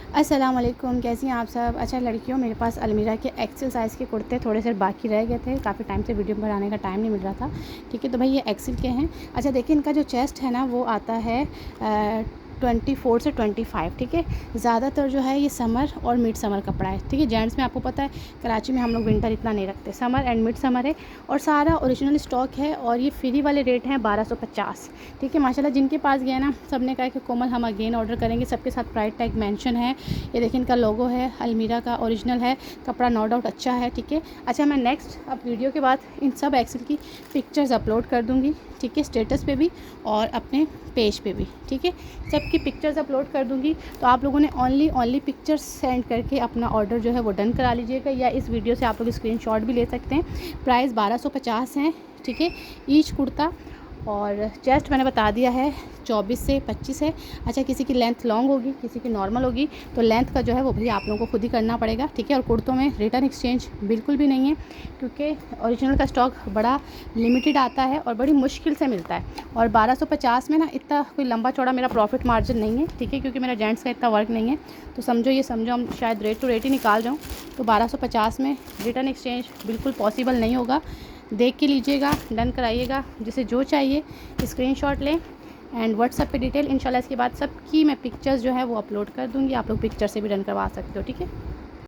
अस्सलाम वालेकुम, कैसी हैं आप सब। अच्छा लड़कियों, मेरे पास अलमीरा के एक्सेल साइज़ के कुर्ते थोड़े से बाकी रह गए थे, काफ़ी टाइम से वीडियो बनाने का टाइम नहीं मिल रहा था। ठीक है, तो भाई ये एक्सेल के हैं। अच्छा देखिए, इनका जो चेस्ट है ना वो आता है 24 से 25। ठीक है, ज़्यादातर जो है ये समर और मिड समर कपड़ा है। ठीक है, जेंट्स में आपको पता है कराची में हम लोग विंटर इतना नहीं रखते, समर एंड मिड समर है और सारा ओरिजिनल स्टॉक है और ये फ्री वाले रेट हैं 1250। ठीक है, माशाल्लाह जिनके पास गया ना सब ने कहा कि कोमल हम अगेन ऑर्डर करेंगे, सबके साथ प्राइस टैग मेंशन है। ये देखिए इनका लोगो है, अलमीरा का ओरिजिनल है, कपड़ा नो डाउट अच्छा है। ठीक है, अच्छा मैं नेक्स्ट अब वीडियो के बाद इन सब एक्सेल की पिक्चर्स अपलोड कर दूँगी। ठीक है, स्टेटस पे भी और अपने पेज पे भी। ठीक है, सबकी पिक्चर्स अपलोड कर दूँगी, तो आप लोगों ने ओनली पिक्चर्स सेंड करके अपना ऑर्डर जो है वो डन करा लीजिएगा, या इस वीडियो से आप लोग स्क्रीनशॉट भी ले सकते हैं। प्राइस 1250 हैं। ठीक है, ईच कुर्ता। और चेस्ट मैंने बता दिया है 24 से 25 है। अच्छा, किसी की लेंथ लॉन्ग होगी, किसी की नॉर्मल होगी, तो लेंथ का जो है वो भी आप लोगों को खुद ही करना पड़ेगा। ठीक है, और कुर्तों में रिटर्न एक्सचेंज बिल्कुल भी नहीं है, क्योंकि ओरिजिनल का स्टॉक बड़ा लिमिटेड आता है और बड़ी मुश्किल से मिलता है। और 1250 में ना इतना कोई लंबा चौड़ा मेरा प्रॉफिट मार्जिन नहीं है। ठीक है, क्योंकि मेरा जेंट्स का इतना वर्क नहीं है, तो समझो हम शायद रेट टू रेट ही निकाल जाऊँ, तो 1250 में रिटर्न एक्सचेंज बिल्कुल पॉसिबल नहीं होगा। देख के लीजिएगा, डन कराइएगा, जिसे जो चाहिए स्क्रीनशॉट लें एंड व्हाट्सएप पे डिटेल। इंशाल्लाह इसके बाद सबकी मैं पिक्चर्स जो है वो अपलोड कर दूँगी, आप लोग पिक्चर से भी डन करवा सकते हो। ठीक है।